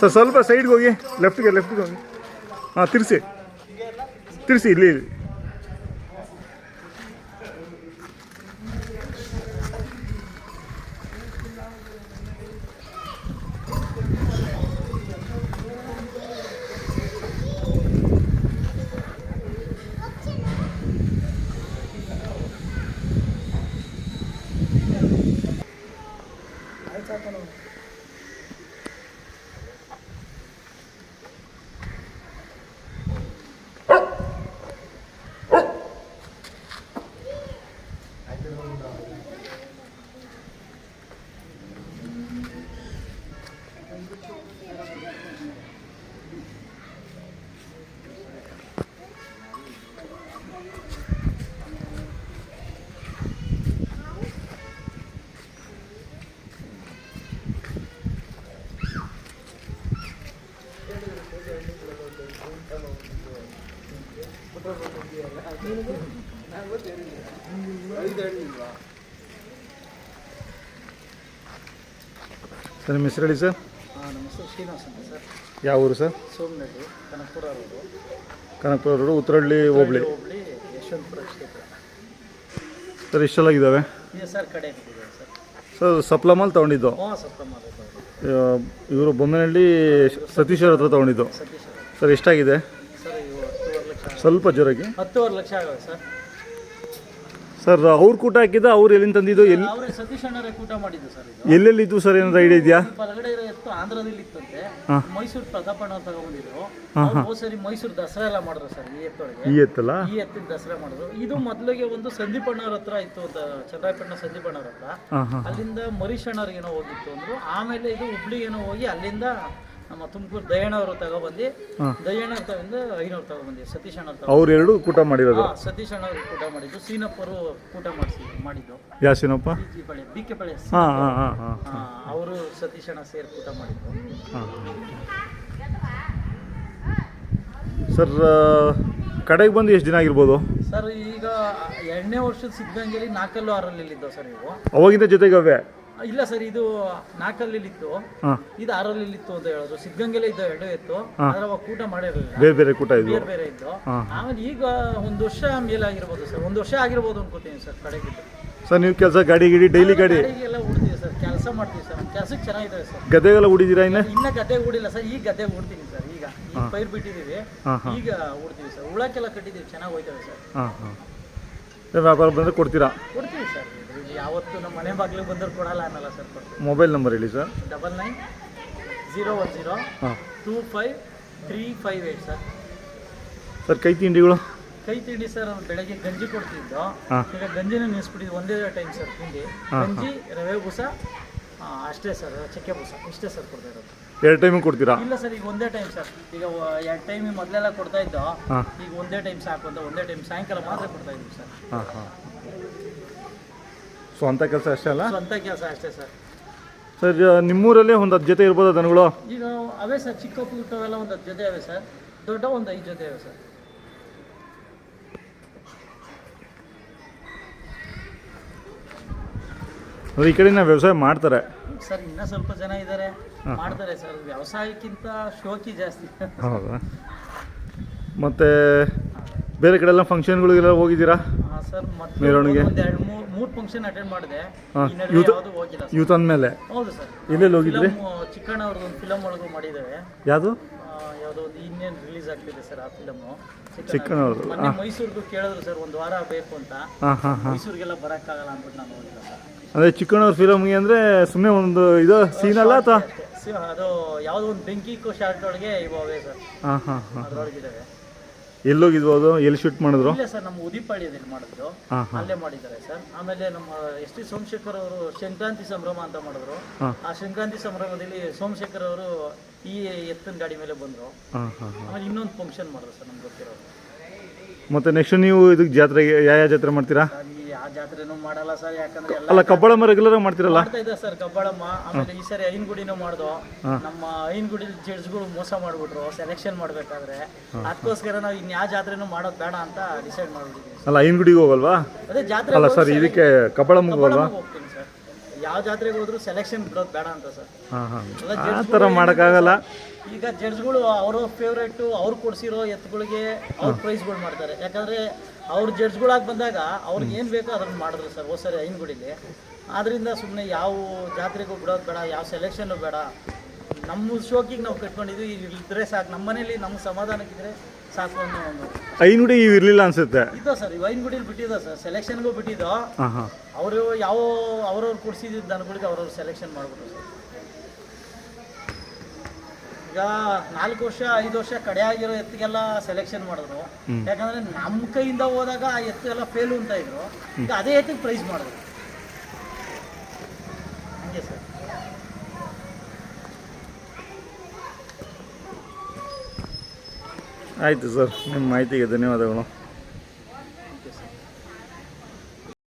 Sir ಸ್ವಲ್ಪ ಸೈಡ್ಗೆ ಹೋಗಿ, ಲೆಫ್ಟ್ಗೆ ಹೋಗಿ. ಹಾಂ, ತಿರ್ಸಿ ಇಲ್ಲಿ. ಸರ್ ನಿಮ್ಮ ಹೆಸರು ಹೇಳಿ ಸರ್. ನಮ್ಮ ಹೆಸರು ಶ್ರೀನಿವಾಸ್ ಅಂತ ಸರ್. ಯಾವ ಊರು ಸರ್? ಸೋಮನಹಳ್ಳಿ, ಕನಕಪುರ ರೋಡು, ಉತ್ತರಹಳ್ಳಿ ಹೋಬಳಿ, ಯಶವಂತಪುರ ಕ್ಷೇತ್ರ. ಸರ್ ಎಷ್ಟೆಲ್ಲಾಗಿದ್ದಾವೆ? ಇದೆ ಸರ್, ಕಡೆ ಇದೆ ಸರ್. ಸರ್ ಸಪ್ಲಮಾಲ್ ತೊಗೊಂಡಿದ್ದು? ಹಾಂ, ಸಪ್ಲಮಾಲ್ ಇವರು ಬೊಮ್ಮನಹಳ್ಳಿ ಸತೀಶ್ ಅವ್ರ ಹತ್ರ ತೊಗೊಂಡಿದ್ದು. ಸರ್ ಎಷ್ಟಾಗಿದೆ ಸರ್? 10,2 ಲಕ್ಷ. ಸ್ವಲ್ಪ ಜೋರಾಗಿ. 10,2 ಲಕ್ಷ ಆಗಿದೆ ಸರ್. ಸರ್ ಅವ್ರು ಕೂಟ ಹಾಕಿದ್ದ, ಅವ್ರು ಎಲ್ಲಿಂದ ತಂದಿದ್ದು? ಅವರೇ ಸತೀಶ್ ಅಣ್ಣರೇ ಕೂಟ ಮಾಡಿದ್ದು ಸರ್. ಇದು ಎಲ್ಲೆಲ್ಲಿ ಇದ್ದು ಸರ್, ಏನಾದ್ರು ಐಡಿಯಾ ಇದೆಯಾ? ಹೊರಗಡೆ ಇತ್ತು, ಆಂಧ್ರದಲ್ಲಿ ಇತ್ತಂತೆ. ಮೈಸೂರು ಪ್ರತಾಪಣ್ಣ ತಗೊಂಡಿದ್ರು. ಸರಿ ಮೈಸೂರು ದಸರಾ ಎಲ್ಲ ಮಾಡಿದ್ರು ಸರ್. ಈ ಎತ್ತಲ್ಲ, ಈ ಎತ್ತಿನ ದಸರಾ ಮಾಡಿದ್ರು. ಇದು ಮೊದಲಿಗೆ ಒಂದು ಸಂದೀಪ್ ಅಣ್ಣವ್ರ ಹತ್ರ ಇತ್ತು, ಚಂದ್ರಾಯಪಟ್ಟಣ ಸಂದೀಪ್ ಅಣ್ಣವ್ರ ಹತ್ರ. ಅಲ್ಲಿಂದ ಮರೀಶ್ ಅಣ್ಣವ್ರಿಗೇನೋ ಹೋಗಿತ್ತು ಅಂದ್ರು. ಆಮೇಲೆ ಇದು ಹುಬ್ಳಿಗೇನೋ ಹೋಗಿ ಅಲ್ಲಿಂದ ನಮ್ಮ ತುಮಕೂರು ದಯಣ್ಣವರು ತಗೊಬಂದು, ದಯಣ್ಣ ತಗೊಂಡು ಐನವ್ರು ತಗೊಬಂದಿ, ಸತೀಶ್ ಅಣ್ಣ ಅವ್ರು ಎರಡು ಕೂಟ ಮಾಡಿರೋದು. ಸತೀಶ್ ಅಣ್ಣವ್ರು ಕೂಟ ಮಾಡಿದ್ದು, ಸೀನಪ್ಪರು ಕೂಟ ಮಾಡಿದ್ದು. ಯಾವ ಸೀನಪ್ಪ? BK ಪಳೆ ಅವರು ಸತೀಶ್ ಅಣ್ಣ ಸೇರಿ ಕೂಟ ಮಾಡಿದ್ದು. ಸರ್ ಕಡೆಗೆ ಬಂದು ಎಷ್ಟು ದಿನ ಆಗಿರ್ಬೋದು ಸರ್? ಈಗ 2ನೇ ವರ್ಷದ ಸಿದ್ಧಗಂಗೆಯಲ್ಲಿ 4 6 ಇಲ್ಲಿದ್ದವು ಸರ್. ಇವು ಅವಾಗಿಂದ ಜೊತೆಗವೆ? ಇಲ್ಲ ಸರ್, ಇದು 4 ಇತ್ತು, ಇದು 6 ಇತ್ತು ಅಂತ ಹೇಳಿದ್ರು. ಸಿದ್ಧಗಂಗೆಲೆ ಇದ್ದು 2 ಇತ್ತು, ಆದ್ರೆ ಅವಾಗ ಕೂಟ ಮಾಡಿರಲಿಲ್ಲ, ಬೇರೆ ಕೂಟ ಇದ್ದು, ಬೇರೆ ಇದ್ದು. ಆಮೇಲೆ ಈಗ 1 ವರ್ಷ ಮೇಲಾಗಿರ್ಬೋದು ಸರ್, 1 ವರ್ಷ ಆಗಿರ್ಬೋದು ಅನ್ಕೋತೀನಿ ಸರ್ ಕಡೆಗಿದ್ದು. ಸರ್ ನೀವು ಕೆಲಸ ಗಾಡಿ ಡೈಲಿ ಗಾಡಿಗೆಲ್ಲ ಉಡ್ತೀವಿ ಸರ್, ಕೆಲಸ ಮಾಡ್ತೀವಿ ಸರ್. ನಮ್ಮ ಕೆಲಸಕ್ಕೆ ಚೆನ್ನಾಗಿದೆ ಸರ್. ಗದ್ದೆಗೆಲ್ಲ ಉಡಿದಿರಾ? ಇನ್ನ ಗದ್ದೆ ಉಡಿಲ್ಲ ಸರ್, ಈಗ ಗದ್ದೆ ಉಡ್ತೀನಿ ಸರ್. ಈಗ ಪೈರ್ ಬಿಟ್ಟಿದ್ದೀವಿ, ಈಗ ಉಡ್ತೀವಿ ಸರ್. ಉಳಕ್ಕೆಲ್ಲ ಕಟ್ಟಿದ್ದೀವಿ, ಚೆನ್ನಾಗಿ ಹೋಯ್ತವೆ ಸರ್. ವ್ಯಾಪಾರ ಬಂದರೆ ಕೊಡ್ತೀರಾ? ಕೊಡ್ತೀವಿ ಸರ್. ಯಾವತ್ತು ನಮ್ಮ ಮನೆ ಬಾಗಿಲಿಗೆ ಬಂದರೂ ಕೊಡಲ್ಲ ಅನ್ನಲ್ಲ ಸರ್. ಕೊಡ್ತೀವಿ. ಮೊಬೈಲ್ ನಂಬರ್ ಹೇಳಿ ಸರ್. 9901035358 ಸರ್. ಸರ್ ಕೈ ತಿಂಡಿಗಳು? ಕೈ ತಿಂಡಿ ಸರ್, ಬೆಳಗ್ಗೆ ಗಂಜಿ ಕೊಡ್ತಿದ್ದು, ಈಗ ಗಂಜಿನ ನಿಲ್ಲಿಸ್ಬಿಟ್ಟಿದ್ದು. ಒಂದೇ ಟೈಮ್ ಸರ್ ತಿಂಡಿ. ಗಂಜಿ, ರವೆ ಬೂಸ ಅಷ್ಟೇ ಸರ್, ಚಕ್ಕೆ ಬೂಸ ಇಷ್ಟೇ ಸರ್ ಕೊಡ್ತಾ ಇರೋದು. 2 ಟೈಮ್ ಕೊಡ್ತೀರಾ? ಇಲ್ಲ ಸರ್, ಈಗ ಒಂದೇ ಟೈಮ್ ಸರ್. ಈಗ 2 ಟೈಮ್ ಮೊದಲೆಲ್ಲ ಕೊಡ್ತಾ ಇದ್ದೋ, ಈಗ ಒಂದೇ ಟೈಮ್ ಸಾಕು ಅಂತ ಒಂದೇ ಟೈಮ್ ಸಾಯಂಕಾಲ ಮಾತ್ರ ಕೊಡ್ತಾ ಇದ್ದೀವಿ ಸರ್. ಸ್ವಂತ ಕೆಲಸ ಅಷ್ಟೇ ಅಲ್ಲ? ಸ್ವಂತ ಕೆಲಸ ಅಷ್ಟೇ ಸರ್. ಸರ್ ನಿಮ್ಮೂರಲ್ಲೇ ಒಂದು 10 ಜೊತೆ ಇರ್ಬೋದು ದನಗಳು? ಈಗ ಅವೇ ಸರ್, ಚಿಕ್ಕ ಪುಟ್ಟವೆಲ್ಲ ಒಂದು 10 ಜೊತೆ ಅವೆ ಸರ್, ದೊಡ್ಡ ಒಂದು 5 ಜೊತೆ ಅವೆ ಸರ್. ಈ ಕಡೆನ ವ್ಯವಸಾಯ ಮಾಡ್ತಾರೆ ಸರ್, ಇನ್ನೂ ಸ್ವಲ್ಪ ಜನ ಇದ್ದಾರೆ, ಮಾಡ್ತಾರೆ ಸರ್. ವ್ಯವಸಾಯಕ್ಕಿಂತ ಶೋಕಿ ಜಾಸ್ತಿ. ಹೌದಾ? ಮತ್ತು ಬೇರೆ ಕಡೆ ಎಲ್ಲ ಫಂಕ್ಷನ್ಗಳಿಗೆಲ್ಲ ಹೋಗಿದ್ದೀರಾ ಸರ್? ಮೆರವಣಿಗೆ 2-3 ಫಂಕ್ಷನ್ ಅಟೆಂಡ್ ಮಾಡಿದೆ. ಯೂತ್ ಅಂದಮೇಲೆ? ಹೌದು ಸರ್. ಎಲ್ಲೆಲ್ಲಿ ಹೋಗಿದ್ರಿ? ಚಿಕ್ಕಣ್ಣ ಅವ್ರದ್ದು ಒಂದು ಫಿಲಮ್ ಒಳಗೂ ಮಾಡಿದ್ದೇವೆ. ಯಾವುದು? ಯಾವುದೋ ಒಂದು ಇನ್ನೇನು ರಿಲೀಸ್ ಆಗ್ತಿದೆ ಸರ್ ಆ ಫಿಲಮು. ಚಿಕ್ಕಣ್ಣ ಅವ್ರದ್ದು. ಮೊನ್ನೆ ಮೈಸೂರಿಗೂ ಕೇಳಿದ್ರು ಸರ್, 1 ವಾರ ಬೇಕು ಅಂತ. ಮೈಸೂರಿಗೆಲ್ಲ ಬರೋಕ್ಕಾಗಲ್ಲ ಅಂದ್ಬಿಟ್ಟು ನಾನು ಹೋಗಿಲ್ಲ ಸರ್. ಅಂದರೆ ಚಿಕ್ಕಣ್ಣವ್ರ ಫಿಲಮ್ಗೆ ಅಂದರೆ ಸುಮ್ಮನೆ ಒಂದು ಇದು ಸೀನ್ ಅಲ್ಲ ಅಥವಾ? ಅದು ಯಾವುದೋ ಒಂದು ಬೆಂಕಿ ಶಾರ್ಟ್ ಒಳಗೆ ಇವೇ ಸರ್, ಅದರೊಳಗಿದ್ದಾವೆ. ಎಲ್ಲೋಗಿದ್ವು ಅದು? ಎಲ್ಲಿ ಶೂಟ್ ಮಾಡಿದ್ರು? ಇಲ್ಲ ಸರ್, ನಮ್ಮ ಉದಿಪಾಳ್ಯದಲ್ಲಿ ಮಾಡಿದ್ರು, ಅಲ್ಲೇ ಮಾಡಿದ್ದಾರೆ ಸರ್. ಆಮೇಲೆ ನಮ್ಮ ST ಸೋಮಶೇಖರ್ ಅವರು ಸಂಕ್ರಾಂತಿ ಸಂಭ್ರಮ ಅಂತ ಮಾಡಿದ್ರು. ಆ ಸಂಕ್ರಾಂತಿ ಸಂಭ್ರಮದಲ್ಲಿ ಸೋಮಶೇಖರ್ ಅವರು ಈ ಎತ್ತಿನ ಗಾಡಿ ಮೇಲೆ ಬಂದರು. ಆಮೇಲೆ ಇನ್ನೊಂದು ಫಂಕ್ಷನ್ ಮಾಡಿದ್ರು ಸರ್, ನಮ್ಗೆ ಗೊತ್ತಿರೋದು. ಮತ್ತೆ ನೆಕ್ಸ್ಟ್ ನೀವು ಇದಕ್ಕೆ ಜಾತ್ರೆಗೆ ಯಾವ ಜಾತ್ರೆ ಮಾಡ್ತೀರಾ? ಆ ಜಾತ್ರೆನೂ ಮಾಡಲ್ಲ ಸರ್, ಯಾಕಂದ್ರೆ ಅಲ್ಲ ಕಬ್ಬಳಮ್ಮ ರೆಗ್ಯುಲರ್ ಮಾಡ್ತಿರಲ್ಲ? ಮಾಡ್ತಾ ಇದ್ದಾರೆ ಸರ್ ಕಬ್ಬಳಮ್ಮ. ಆಮೇಲೆ ಈ ಸರಿ ಐನಗುಡಿನೂ ಮಾಡ್ದೋ. ನಮ್ಮ ಐನಗುಡಿ ಜಡ್ಜ್ಗಳು ಮೋಸ ಮಾಡ್ಬಿಟ್ರು ಸೆಲೆಕ್ಷನ್ ಮಾಡ್ಬೇಕಾದ್ರೆ. ಅದಕ್ಕೋಸ್ಕರ ನಾವು ಇನ್ಯಾವ ಜಾತ್ರೆನೂ ಮಾಡೋದು ಬೇಡ ಅಂತ ಡಿಸೈಡ್ ಮಾಡ್ಬಿಟ್ಟಿದ್ದೀವಿ. ಅಲ್ಲ ಐನಗುಡಿಗೆ ಹೋಗಲ್ವಾ? ಅದೇ ಜಾತ್ರೆ ಅಲ್ಲ ಸರ್, ಇದಕ್ಕೆ ಕಬ್ಬಳಮ್ಮಗೆ ಹೋಗಲ್ವಾ? ಹೋಗ್ತೀನಿ ಸರ್. ಯಾವ ಜಾತ್ರೆಗೆ ಹೋದ್ರು ಸೆಲೆಕ್ಷನ್ ಬಿಡೋದು ಬೇಡ ಅಂತ ಸರ್. ಹಾಂ ಹಾಂ ಆ ಥರ ಮಾಡೋಕ್ಕಾಗಲ್ಲ. ಈಗ ಜಡ್ಜ್ಗಳು ಅವ್ರ ಫೇವ್ರೇಟು ಅವ್ರು ಕೊಡಿಸಿರೋ ಎತ್ತುಗಳಿಗೆ ಅವ್ರ ಪ್ರೈಸ್ಗಳು ಮಾಡ್ತಾರೆ. ಯಾಕಂದರೆ ಅವ್ರ ಜಡ್ಜ್ಗಳಾಗಿ ಬಂದಾಗ ಅವ್ರಿಗೆ ಏನು ಬೇಕೋ ಅದನ್ನು ಮಾಡಿದ್ರು ಸರ್ ಹೋದ ಸರಿ ಐನಗುಡಿಲಿ. ಆದ್ದರಿಂದ ಸುಮ್ಮನೆ ಯಾವ ಜಾತ್ರೆಗೂ ಬಿಡೋದು ಬೇಡ, ಯಾವ ಸೆಲೆಕ್ಷನ್ನು ಬೇಡ, ನಮ್ಮ ಶೋಕಿಗೆ ನಾವು ಕಟ್ಕೊಂಡಿದ್ವಿ, ಇದ್ರೆ ಸಾಕು, ನಮ್ಮ ಮನೇಲಿ ನಮ್ಮ ಸಮಾಧಾನಕ್ಕಿದ್ರೆ ಸಾಕು ಅನ್ನೋ ಒಂದು. ಐನಗುಡಿ ಇವು ಇರಲಿಲ್ಲ ಅನ್ಸುತ್ತೆ. ಇದ್ದೋ ಸರ್, ಇವು ಐನಗುಡಿಲಿ ಬಿಟ್ಟಿದ್ದೋ ಸರ್, ಸೆಲೆಕ್ಷನ್ಗೂ ಬಿಟ್ಟಿದ್ದೋ. ಹಾಂ ಹಾಂ ಅವರು ಯಾವ ಅವ್ರವ್ರು ಕೊಡಿಸಿದ್ದು ದನಗಳಿಗೆ ಅವ್ರವ್ರು ಸೆಲೆಕ್ಷನ್ ಮಾಡ್ಬಿಟ್ರು ಸರ್. ಈಗ 4 ವರ್ಷ 5 ವರ್ಷ ಕಡೆ ಆಗಿರೋ ಎತ್ತಿಗೆಲ್ಲ ಸೆಲೆಕ್ಷನ್ ಮಾಡಿದ್ರು. ಯಾಕಂದರೆ ನಮ್ಮ ಕೈಯಿಂದ ಹೋದಾಗ ಆ ಎತ್ತು ಎಲ್ಲ ಫೇಲು ಅಂತ ಇದ್ರು. ಈಗ ಅದೇ ಎತ್ತಿಗೆ ಪ್ರೈಸ್ ಮಾಡಿದ್ರು. ಹಂಗೆ ಸರ್. ಆಯಿತು ಸರ್, ನಿಮ್ಮ ಮಾಹಿತಿಗೆ ಧನ್ಯವಾದಗಳು.